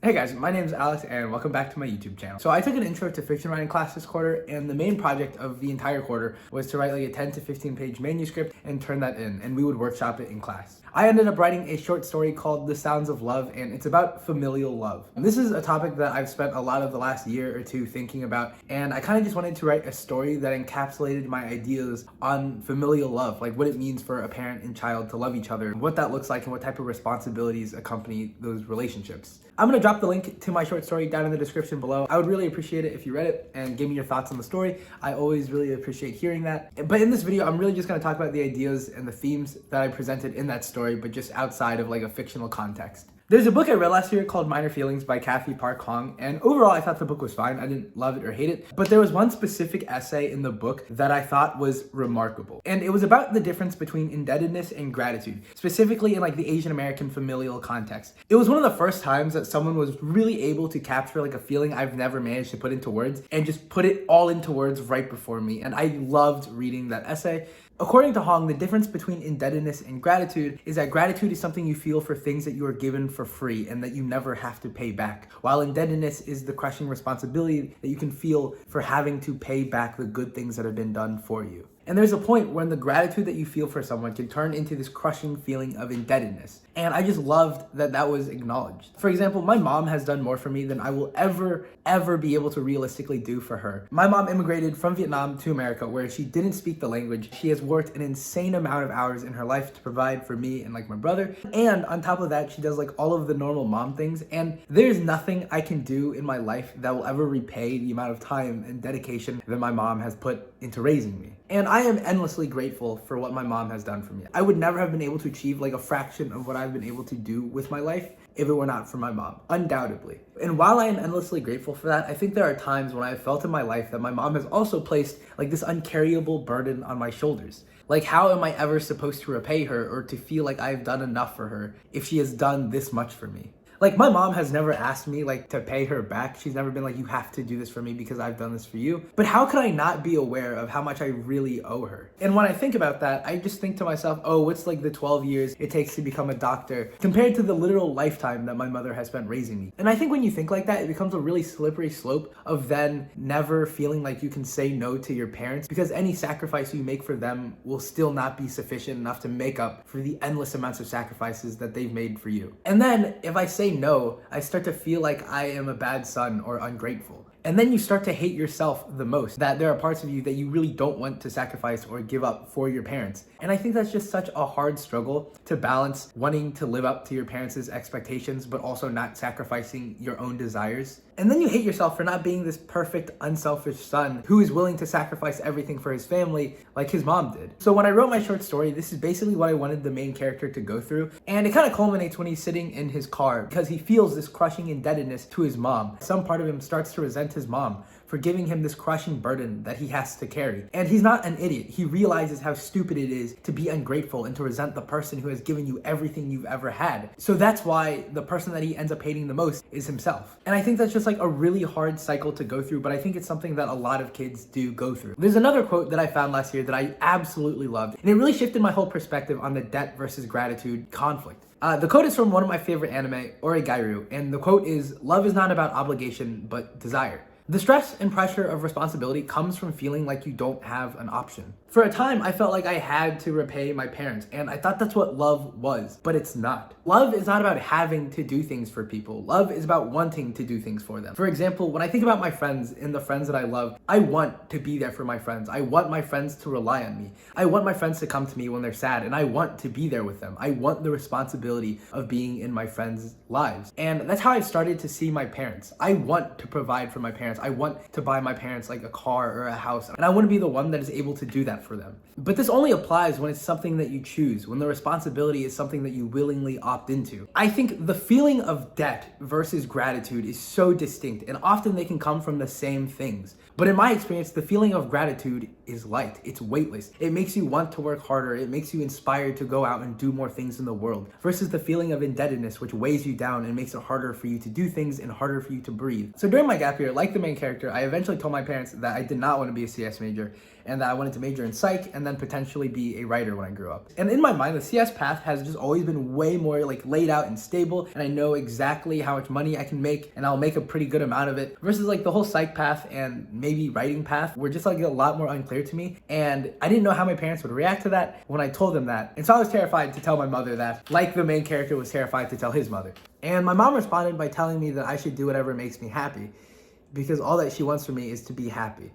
Hey guys, my name is Alex and welcome back to my YouTube channel. So I took an intro to fiction writing class this quarter, and the main project of the entire quarter was to write like a 10 to 15 page manuscript and turn that in, and we would workshop it in class. I ended up writing a short story called The Sounds of Love, and it's about familial love. And this is a topic that I've spent a lot of the last year or two thinking about, and I kind of just wanted to write a story that encapsulated my ideas on familial love, like what it means for a parent and child to love each other, what that looks like, and what type of responsibilities accompany those relationships. I'm gonna drop the link to my short story down in the description below. I would really appreciate it if you read it and gave me your thoughts on the story. I always really appreciate hearing that. But in this video, I'm really just gonna talk about the ideas and the themes that I presented in that story, but just outside of like a fictional context. There's a book I read last year called Minor Feelings by Kathy Park Hong, and overall I thought the book was fine. I didn't love it or hate it, but there was one specific essay in the book that I thought was remarkable. And it was about the difference between indebtedness and gratitude, specifically in like the Asian American familial context. It was one of the first times that someone was really able to capture like a feeling I've never managed to put into words and just put it all into words right before me. And I loved reading that essay. According to Hong, the difference between indebtedness and gratitude is that gratitude is something you feel for things that you are given for free and that you never have to pay back, while indebtedness is the crushing responsibility that you can feel for having to pay back the good things that have been done for you. And there's a point when the gratitude that you feel for someone can turn into this crushing feeling of indebtedness. And I just loved that that was acknowledged. For example, my mom has done more for me than I will ever be able to realistically do for her. My mom immigrated from Vietnam to America where she didn't speak the language. She has worked an insane amount of hours in her life to provide for me and like my brother. And on top of that, she does like all of the normal mom things. And there's nothing I can do in my life that will ever repay the amount of time and dedication that my mom has put into raising me. And I am endlessly grateful for what my mom has done for me. I would never have been able to achieve like a fraction of what I've been able to do with my life if it were not for my mom, undoubtedly. And while I am endlessly grateful for that, I think there are times when I have felt in my life that my mom has also placed like this uncarryable burden on my shoulders. Like, how am I ever supposed to repay her or to feel like I've done enough for her if she has done this much for me? Like, my mom has never asked me like to pay her back. She's never been like, you have to do this for me because I've done this for you. But how could I not be aware of how much I really owe her? And when I think about that, I just think to myself, oh, what's like the 12 years it takes to become a doctor compared to the literal lifetime that my mother has spent raising me? And I think when you think like that, it becomes a really slippery slope of then never feeling like you can say no to your parents, because any sacrifice you make for them will still not be sufficient enough to make up for the endless amounts of sacrifices that they've made for you. And then if I say no, I start to feel like I am a bad son or ungrateful. And then you start to hate yourself the most, that there are parts of you that you really don't want to sacrifice or give up for your parents. And I think that's just such a hard struggle to balance, wanting to live up to your parents' expectations, but also not sacrificing your own desires. And then you hate yourself for not being this perfect, unselfish son who is willing to sacrifice everything for his family like his mom did. So when I wrote my short story, this is basically what I wanted the main character to go through. And it kind of culminates when he's sitting in his car because he feels this crushing indebtedness to his mom. Some part of him starts to resent his mom for giving him this crushing burden that he has to carry. And he's not an idiot. He realizes how stupid it is to be ungrateful and to resent the person who has given you everything you've ever had. So that's why the person that he ends up hating the most is himself. And I think that's just like a really hard cycle to go through, but I think it's something that a lot of kids do go through. There's another quote that I found last year that I absolutely loved, and it really shifted my whole perspective on the debt versus gratitude conflict. The quote is from one of my favorite anime, Origairu, and the quote is, "Love is not about obligation, but desire." The stress and pressure of responsibility comes from feeling like you don't have an option. For a time, I felt like I had to repay my parents, and I thought that's what love was, but it's not. Love is not about having to do things for people. Love is about wanting to do things for them. For example, when I think about my friends and the friends that I love, I want to be there for my friends. I want my friends to rely on me. I want my friends to come to me when they're sad, and I want to be there with them. I want the responsibility of being in my friends' lives. And that's how I started to see my parents. I want to provide for my parents. I want to buy my parents like a car or a house, and I want to be the one that is able to do that for them. But this only applies when it's something that you choose, when the responsibility is something that you willingly opt into. I think the feeling of debt versus gratitude is so distinct, and often they can come from the same things. But in my experience, the feeling of gratitude is light. It's weightless. It makes you want to work harder. It makes you inspired to go out and do more things in the world, versus the feeling of indebtedness, which weighs you down and makes it harder for you to do things and harder for you to breathe. So during my gap year, like the main character, I eventually told my parents that I did not want to be a CS major and that I wanted to major in in psych and then potentially be a writer when I grew up. And in my mind, the CS path has just always been way more like laid out and stable, and I know exactly how much money I can make, and I'll make a pretty good amount of it, versus like the whole psych path and maybe writing path were just like a lot more unclear to me, and I didn't know how my parents would react to that when I told them that. And so I was terrified to tell my mother that, like the main character was terrified to tell his mother. And my mom responded by telling me that I should do whatever makes me happy, because all that she wants from me is to be happy.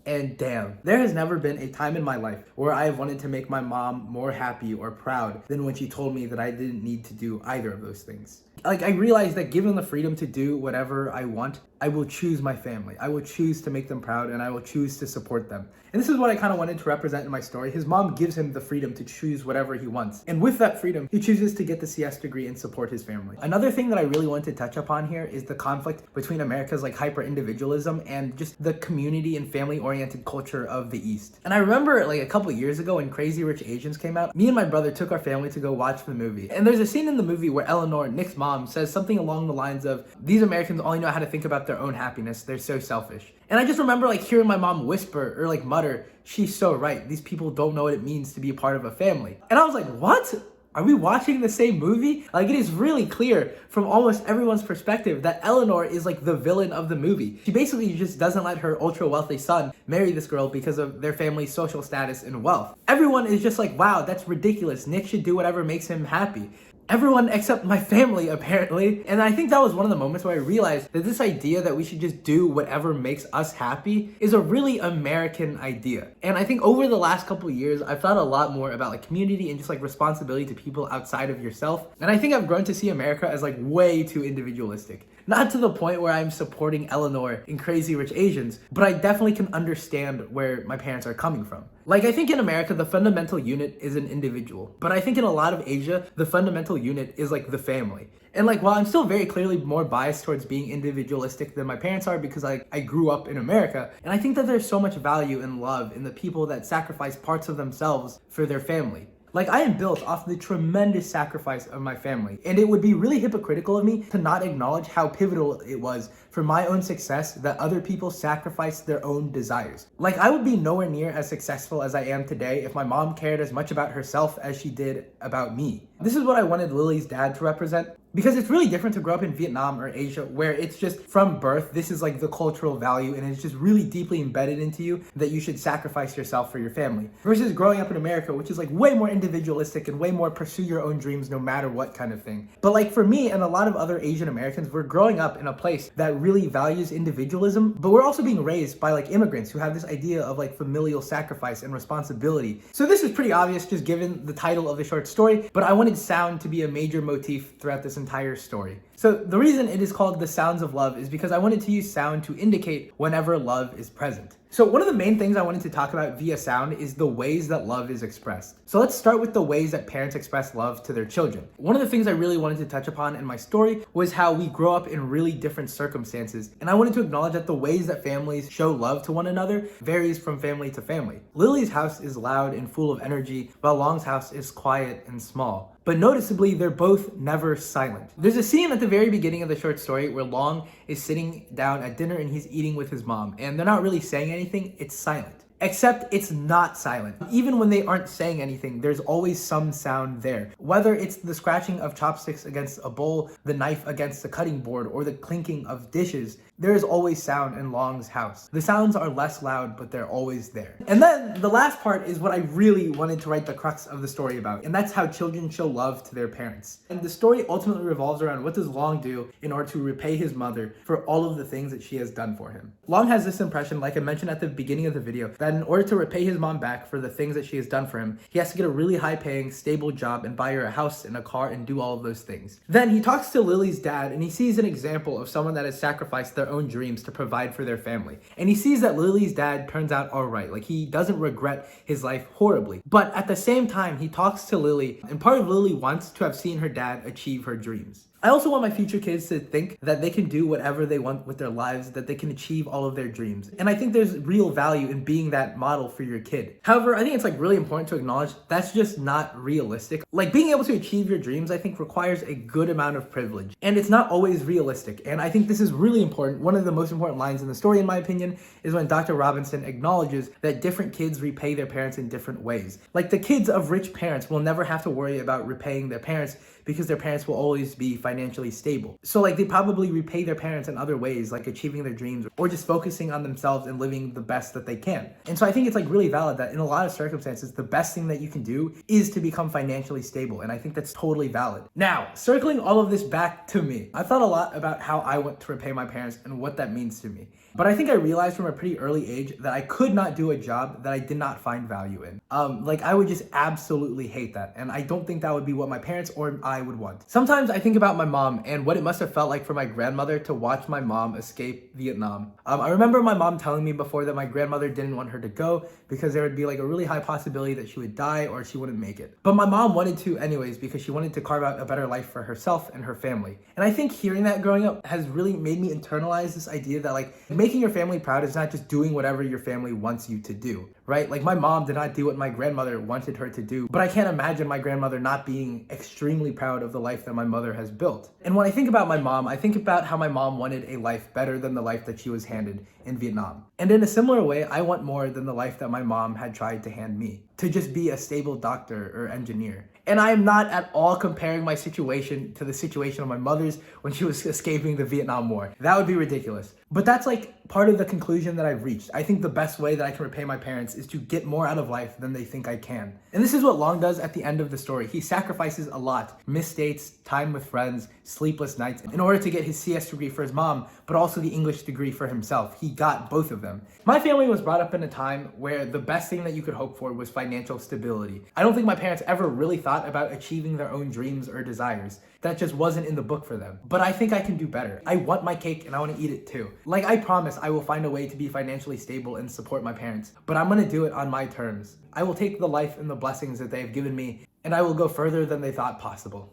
And damn, there has never been a time in my life where I have wanted to make my mom more happy or proud than when she told me that I didn't need to do either of those things. Like, I realized that given the freedom to do whatever I want, I will choose my family. I will choose to make them proud, and I will choose to support them. And this is what I kind of wanted to represent in my story. His mom gives him the freedom to choose whatever he wants. And with that freedom, he chooses to get the CS degree and support his family. Another thing that I really want to touch upon here is the conflict between America's like hyper-individualism and just the community and family-oriented culture of the East. And I remember like a couple years ago when Crazy Rich Asians came out, me and my brother took our family to go watch the movie. And there's a scene in the movie where Eleanor, Nick's mom, says something along the lines of, "These Americans only know how to think about their own happiness. They're so selfish." And I just remember like hearing my mom whisper or like mutter, "She's so right. These people don't know what it means to be a part of a family." And I was like, what? Are we watching the same movie? Like, it is really clear from almost everyone's perspective that Eleanor is like the villain of the movie. She basically just doesn't let her ultra wealthy son marry this girl because of their family's social status and wealth. Everyone is just like, wow, that's ridiculous. Nick should do whatever makes him happy. Everyone except my family, apparently. And I think that was one of the moments where I realized that this idea that we should just do whatever makes us happy is a really American idea. And I think over the last couple of years, I've thought a lot more about like community and just like responsibility to people outside of yourself. And I think I've grown to see America as like way too individualistic. Not to the point where I'm supporting Eleanor in Crazy Rich Asians, but I definitely can understand where my parents are coming from. Like, I think in America, the fundamental unit is an individual. But I think in a lot of Asia, the fundamental unit is like the family. And like, while I'm still very clearly more biased towards being individualistic than my parents are because I grew up in America, and I think that there's so much value and love in the people that sacrifice parts of themselves for their family. Like, I am built off the tremendous sacrifice of my family, and it would be really hypocritical of me to not acknowledge how pivotal it was for my own success that other people sacrificed their own desires. Like, I would be nowhere near as successful as I am today if my mom cared as much about herself as she did about me. This is what I wanted Lily's dad to represent. Because it's really different to grow up in Vietnam or Asia where it's just from birth, this is like the cultural value and it's just really deeply embedded into you that you should sacrifice yourself for your family. Versus growing up in America, which is like way more individualistic and way more pursue your own dreams no matter what kind of thing. But like for me and a lot of other Asian Americans, we're growing up in a place that really values individualism, but we're also being raised by like immigrants who have this idea of like familial sacrifice and responsibility. So this is pretty obvious just given the title of the short story, but I wanted sound to be a major motif throughout this entire story. So the reason it is called The Sounds of Love is because I wanted to use sound to indicate whenever love is present. So one of the main things I wanted to talk about via sound is the ways that love is expressed. So let's start with the ways that parents express love to their children. One of the things I really wanted to touch upon in my story was how we grow up in really different circumstances. And I wanted to acknowledge that the ways that families show love to one another varies from family to family. Lily's house is loud and full of energy, while Long's house is quiet and small. But noticeably, they're both never silent. There's a scene at the very beginning of the short story where Long is sitting down at dinner and he's eating with his mom, and they're not really saying anything, it's silent. Except it's not silent. Even when they aren't saying anything, there's always some sound there. Whether it's the scratching of chopsticks against a bowl, the knife against the cutting board, or the clinking of dishes, there is always sound in Long's house. The sounds are less loud, but they're always there. And then the last part is what I really wanted to write the crux of the story about, and that's how children show love to their parents. And the story ultimately revolves around what does Long do in order to repay his mother for all of the things that she has done for him. Long has this impression, like I mentioned at the beginning of the video, that in order to repay his mom back for the things that she has done for him, he has to get a really high-paying, stable job and buy her a house and a car and do all of those things. Then he talks to Lily's dad and he sees an example of someone that has sacrificed their own dreams to provide for their family. And he sees that Lily's dad turns out alright, like he doesn't regret his life horribly. But at the same time, he talks to Lily, and part of Lily wants to have seen her dad achieve her dreams. I also want my future kids to think that they can do whatever they want with their lives, that they can achieve all of their dreams. And I think there's real value in being that model for your kid. However, I think it's like really important to acknowledge that's just not realistic. Like being able to achieve your dreams, I think requires a good amount of privilege. And it's not always realistic. And I think this is really important. One of the most important lines in the story, in my opinion, is when Dr. Robinson acknowledges that different kids repay their parents in different ways. Like the kids of rich parents will never have to worry about repaying their parents because their parents will always be financially stable. So like they probably repay their parents in other ways, like achieving their dreams or just focusing on themselves and living the best that they can. And so I think it's like really valid that in a lot of circumstances, the best thing that you can do is to become financially stable. And I think that's totally valid. Now, circling all of this back to me, I thought a lot about how I want to repay my parents and what that means to me. But I think I realized from a pretty early age that I could not do a job that I did not find value in. Like I would just absolutely hate that. And I don't think that would be what my parents or I would want. Sometimes I think about my mom and what it must have felt like for my grandmother to watch my mom escape Vietnam. I remember my mom telling me before that my grandmother didn't want her to go because there would be like a really high possibility that she would die or she wouldn't make it. But my mom wanted to anyways because she wanted to carve out a better life for herself and her family. And I think hearing that growing up has really made me internalize this idea that like making your family proud is not just doing whatever your family wants you to do, right? Like my mom did not do what my grandmother wanted her to do, but I can't imagine my grandmother not being extremely proud of the life that my mother has built. And when I think about my mom, I think about how my mom wanted a life better than the life that she was handed in Vietnam. And in a similar way, I want more than the life that my mom had tried to hand me, to just be a stable doctor or engineer. And I am not at all comparing my situation to the situation of my mother's when she was escaping the Vietnam War. That would be ridiculous. But that's like part of the conclusion that I've reached. I think the best way that I can repay my parents is to get more out of life than they think I can. And this is what Long does at the end of the story. He sacrifices a lot, missed dates, time with friends, sleepless nights, in order to get his CS degree for his mom, but also the English degree for himself. He got both of them. My family was brought up in a time where the best thing that you could hope for was financial stability. I don't think my parents ever really thought about achieving their own dreams or desires. That just wasn't in the book for them. But I think I can do better. I want my cake and I want to eat it too. Like I promise I will find a way to be financially stable and support my parents, but I'm going to do it on my terms. I will take the life and the blessings that they have given me, and I will go further than they thought possible.